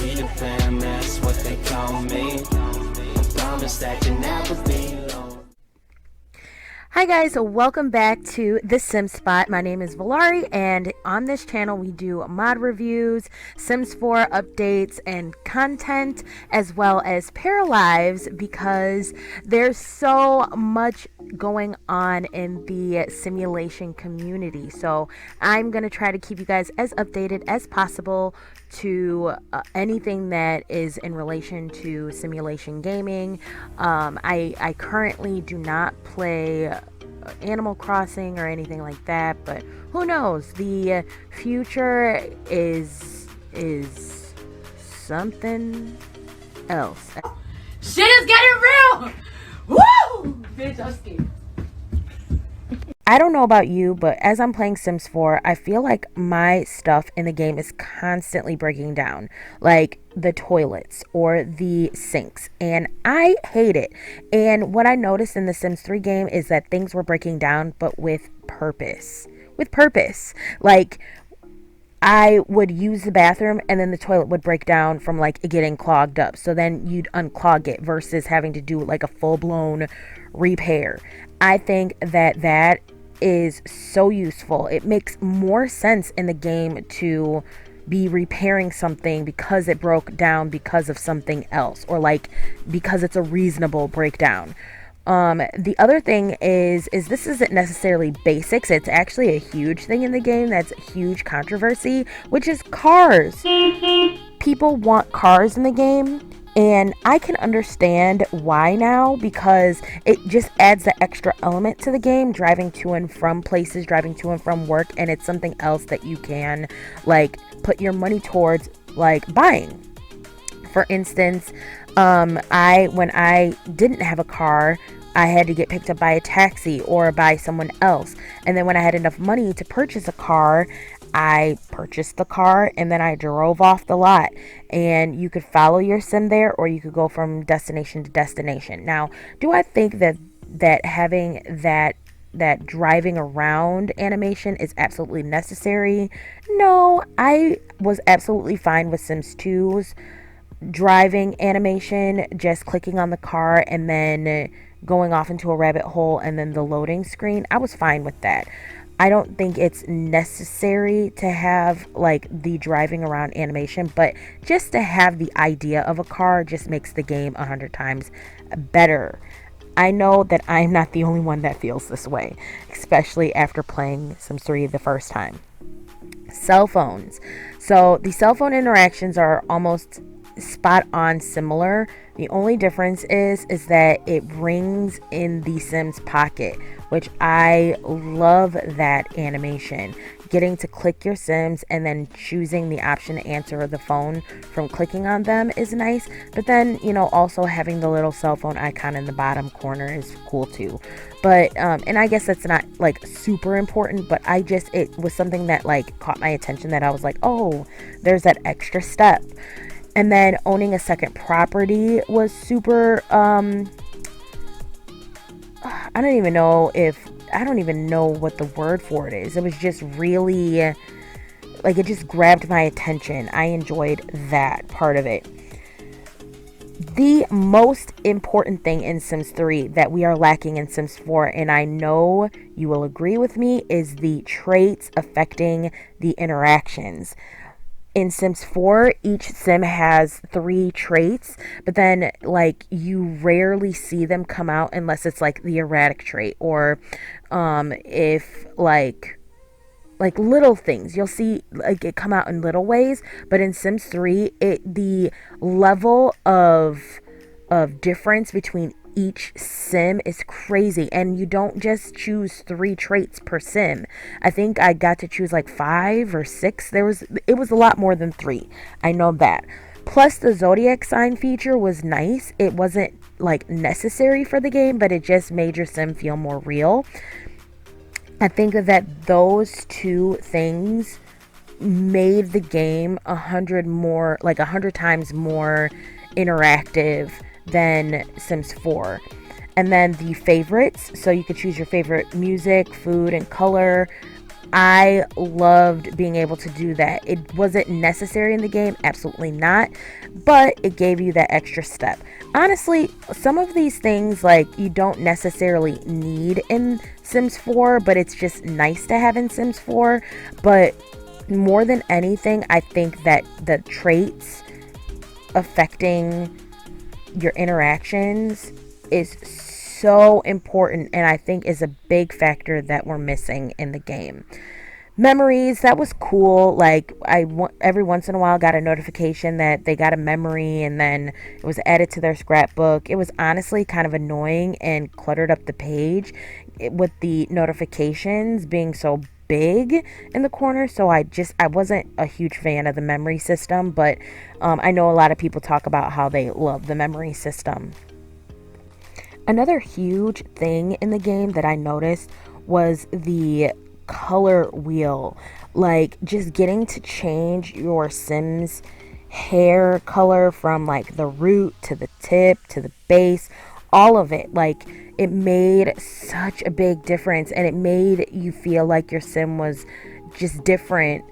Peter Pan, that's what they call me. I promise that you'll never be alone. Hi guys, welcome back to The Sim Spot. My name is Valari, and on this channel we do mod reviews, Sims 4 updates, and content, as well as paralives, because there's so much going on in the simulation community. So I'm going to try to keep you guys as updated as possible to anything that is in relation to simulation gaming. I currently do not play Animal Crossing or anything like that, but who knows? The future is something else. Shit is getting real! Woo! Bitch, I'm scared. I don't know about you, but as I'm playing Sims 4, I feel like my stuff in the game is constantly breaking down, like the toilets or the sinks, and I hate it. And what I noticed in the Sims 3 game is that things were breaking down, but with purpose. With purpose. Like, I would use the bathroom and then the toilet would break down from like it getting clogged up. So then you'd unclog it versus having to do like a full-blown repair. I think that is so useful. It makes more sense in the game to be repairing something because it broke down because of something else, or like because it's a reasonable breakdown. The other thing is this isn't necessarily basics. It's actually a huge thing in the game that's huge controversy, which is cars. People want cars in the game, and I can understand why now, because it just adds the extra element to the game, driving to and from places, driving to and from work, and it's something else that you can like put your money towards, like buying. For instance, when I didn't have a car, I had to get picked up by a taxi or by someone else. And then when I had enough money to purchase a car, I purchased the car and then I drove off the lot. And you could follow your sim there, or you could go from destination to destination. Now, do I think that having that driving around animation is absolutely necessary? No, I was absolutely fine with Sims 2's driving animation, just clicking on the car and then going off into a rabbit hole and then the loading screen. I was fine with that. I don't think it's necessary to have like the driving around animation, but just to have the idea of a car just makes the game 100 times better. I know that I'm not the only one that feels this way, especially after playing Sims 3 the first time. Cell phones. So the cell phone interactions are almost spot on similar. The only difference is that it rings in the Sims Pocket, which I love that animation. Getting to click your Sims and then choosing the option to answer the phone from clicking on them is nice. But then, also having the little cell phone icon in the bottom corner is cool too. But, and I guess that's not like super important, but it was something that like caught my attention, that I was like, oh, there's that extra step. And then owning a second property was super, I don't even know what the word for it is. It was just really, like, it just grabbed my attention. I enjoyed that part of it. The most important thing in Sims 3 that we are lacking in Sims 4, and I know you will agree with me, is the traits affecting the interactions. In Sims 4, each sim has 3 traits, but then like you rarely see them come out unless it's like the erratic trait, or if like little things, you'll see like it come out in little ways. But in Sims 3, the level of difference between each sim is crazy, and you don't just choose 3 traits per sim. I think I got to choose like 5 or 6. It was a lot more than 3. I know that. Plus the zodiac sign feature was nice. It wasn't like necessary for the game, but it just made your sim feel more real. I think that those 2 things made the game 100 times more interactive than Sims 4. And then the favorites, so you could choose your favorite music, food, and color. I loved being able to do that. It wasn't necessary in the game, absolutely not, but it gave you that extra step. Honestly, some of these things like you don't necessarily need in Sims 4, but it's just nice to have in Sims 4. But more than anything, I think that the traits affecting your interactions is so important, and I think is a big factor that we're missing in the game. Memories, that was cool. Like, every once in a while got a notification that they got a memory and then it was added to their scrapbook. It was honestly kind of annoying and cluttered up the page with the notifications being so big in the corner. So I wasn't a huge fan of the memory system, but I know a lot of people talk about how they love the memory system. Another huge thing in the game that I noticed was the color wheel. Like, just getting to change your Sims hair color from like the root to the tip to the base, all of it. Like, it made such a big difference, and it made you feel like your Sim was just different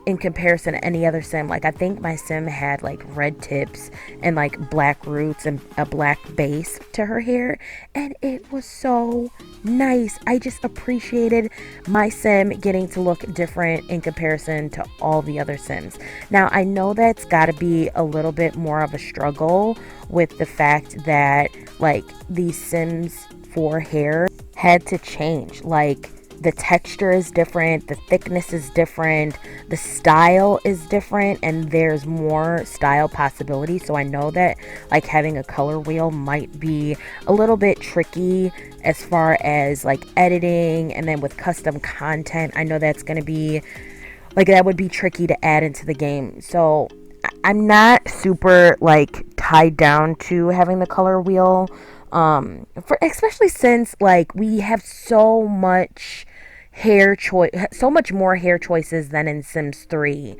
in comparison to any other Sim. Like, I think my Sim had like red tips and like black roots and a black base to her hair, and it was so nice. I just appreciated my Sim getting to look different in comparison to all the other Sims. Now, I know that's got to be a little bit more of a struggle with the fact that like these Sims 4 hair had to change. Like, the texture is different, the thickness is different, the style is different, and there's more style possibilities. So I know that like having a color wheel might be a little bit tricky as far as like editing, and then with custom content, I know that's going to be like, that would be tricky to add into the game. So I'm not super like tied down to having the color wheel, for especially since like we have so much so much more hair choices than in Sims 3.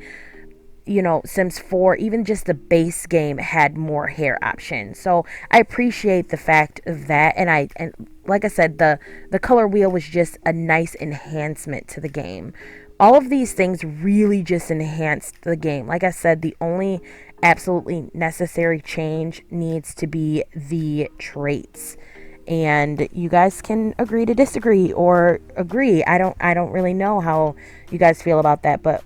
You know, Sims 4, even just the base game had more hair options. So I appreciate the fact of that, and like I said, the color wheel was just a nice enhancement to the game. All of these things really just enhanced the game. Like I said, the only absolutely necessary change needs to be the traits. And you guys can agree to disagree or agree. I don't really know how you guys feel about that, but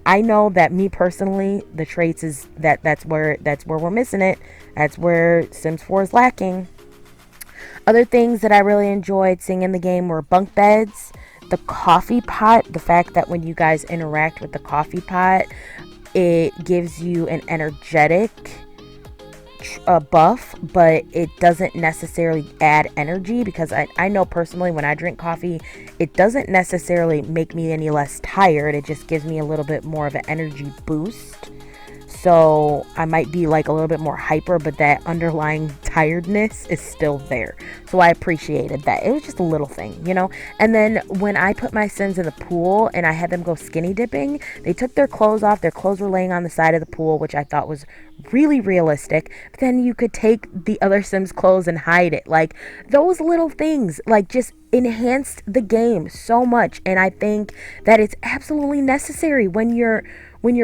I know that me personally, the traits is that's where we're missing it. That's where Sims 4 is lacking. Other things that I really enjoyed seeing in the game were bunk beds, the coffee pot, the fact that when you guys interact with the coffee pot, it gives you an energetic buff, but it doesn't necessarily add energy, because I know personally when I drink coffee, it doesn't necessarily make me any less tired. It just gives me a little bit more of an energy boost. So I might be like a little bit more hyper, but that underlying tiredness is still there. So I appreciated that. It was just a little thing, you know? And then when I put my Sims in the pool and I had them go skinny dipping, they took their clothes off. Their clothes were laying on the side of the pool, which I thought was really realistic. But then you could take the other Sims' clothes and hide it. Like, those little things, like, just enhanced the game so much. And I think that it's absolutely necessary when you're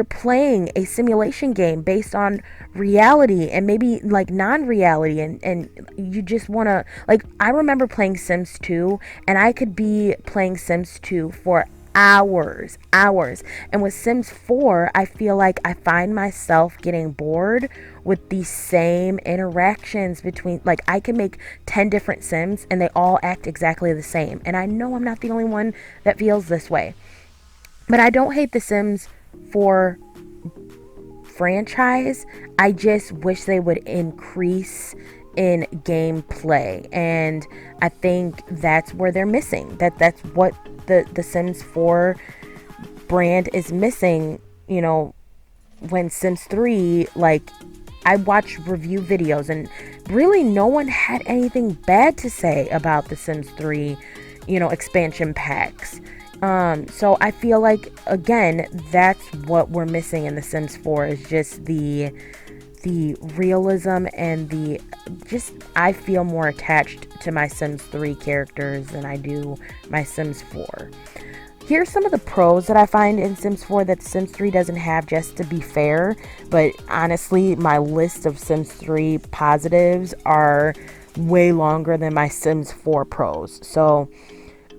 playing a simulation game based on reality and maybe like non-reality, and you just want to, like, I remember playing Sims 2, and I could be playing Sims 2 for hours. And with Sims 4, I feel like I find myself getting bored with the same interactions between, like, I can make 10 different Sims and they all act exactly the same. And I know I'm not the only one that feels this way. But I don't hate the Sims 4 franchise. I just wish they would increase in gameplay, and I think that's where they're missing. That's what the Sims 4 brand is missing. You know, when Sims 3, like, I watched review videos and really no one had anything bad to say about the Sims 3, you know, expansion packs. So I feel like, again, that's what we're missing in the Sims 4 is just the realism and I feel more attached to my Sims 3 characters than I do my Sims 4. Here's some of the pros that I find in Sims 4 that Sims 3 doesn't have, just to be fair. But honestly, my list of Sims 3 positives are way longer than my Sims 4 pros. So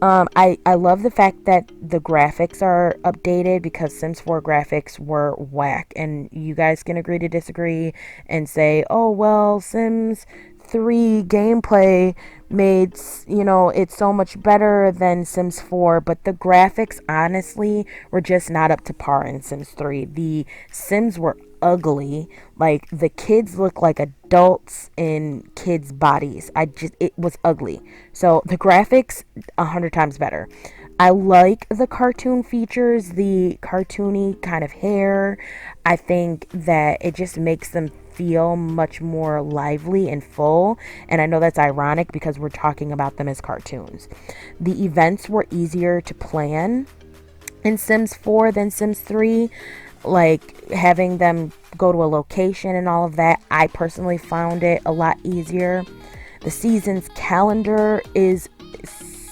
I love the fact that the graphics are updated, because Sims 4 graphics were whack. And you guys can agree to disagree and say, oh, well, Sims 3 gameplay made, you know, it so much better than Sims 4, but the graphics honestly were just not up to par in Sims 3. The Sims were ugly. Like, the kids look like adults in kids' bodies. It was ugly. So the graphics 100 times better. I like the cartoon features, the cartoony kind of hair. I think that it just makes them feel much more lively and full, and I know that's ironic because we're talking about them as cartoons. The events were easier to plan in Sims 4 than Sims 3, like having them go to a location and all of that. I personally found it a lot easier. The seasons calendar is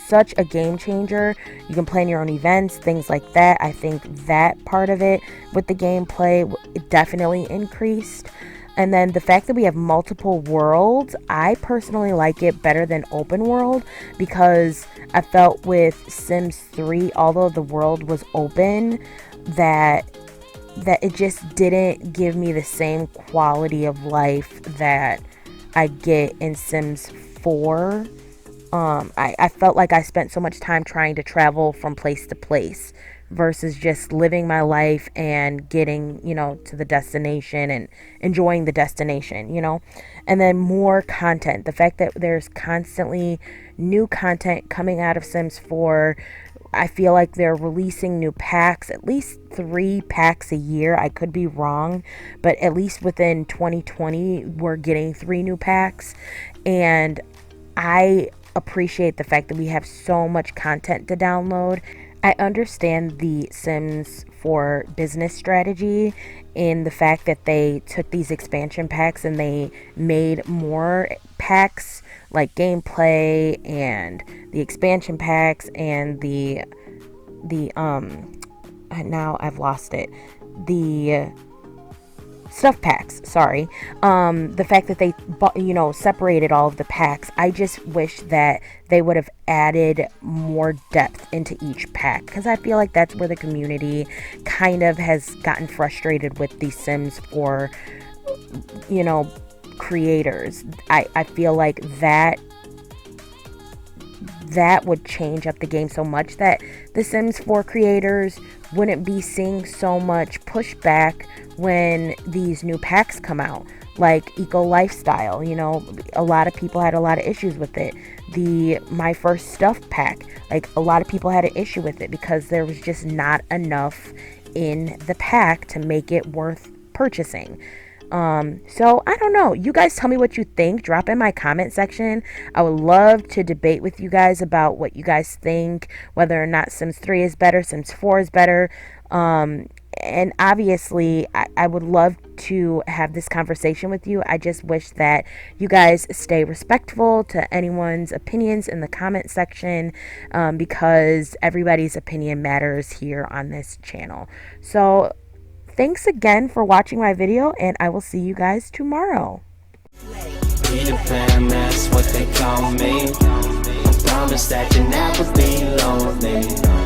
such a game changer. You can plan your own events, things like that. I think that part of it with the gameplay, it definitely increased. And then the fact that we have multiple worlds, I personally like it better than open world, because I felt with Sims 3, although the world was open, that it just didn't give me the same quality of life that I get in Sims 4. I felt like I spent so much time trying to travel from place to place versus just living my life and getting, you know, to the destination and enjoying the destination, you know. And then more content. The fact that there's constantly new content coming out of Sims 4. I feel like they're releasing new packs, at least 3 packs a year. I could be wrong, but at least within 2020, we're getting 3 new packs. And I appreciate the fact that we have so much content to download. I understand the Sims 4 business strategy in the fact that they took these expansion packs and they made more packs, like gameplay and the expansion packs and the now I've lost it. The stuff packs, sorry. The fact that they, you know, separated all of the packs, I just wish that they would have added more depth into each pack, because I feel like that's where the community kind of has gotten frustrated with the Sims 4, you know, creators. I feel like that would change up the game so much that the Sims 4 creators wouldn't be seeing so much pushback when these new packs come out, like Eco Lifestyle. You know, a lot of people had a lot of issues with it. The My First Stuff pack, like a lot of people had an issue with it because there was just not enough in the pack to make it worth purchasing. So I don't know. You guys tell me what you think. Drop in my comment section. I would love to debate with you guys about what you guys think, whether or not Sims 3 is better, Sims 4 is better. And obviously, I would love to have this conversation with you. I just wish that you guys stay respectful to anyone's opinions in the comment section, because everybody's opinion matters here on this channel. So thanks again for watching my video, and I will see you guys tomorrow. Peter Pan, that's what they call me. I promise that you'll never be lonely.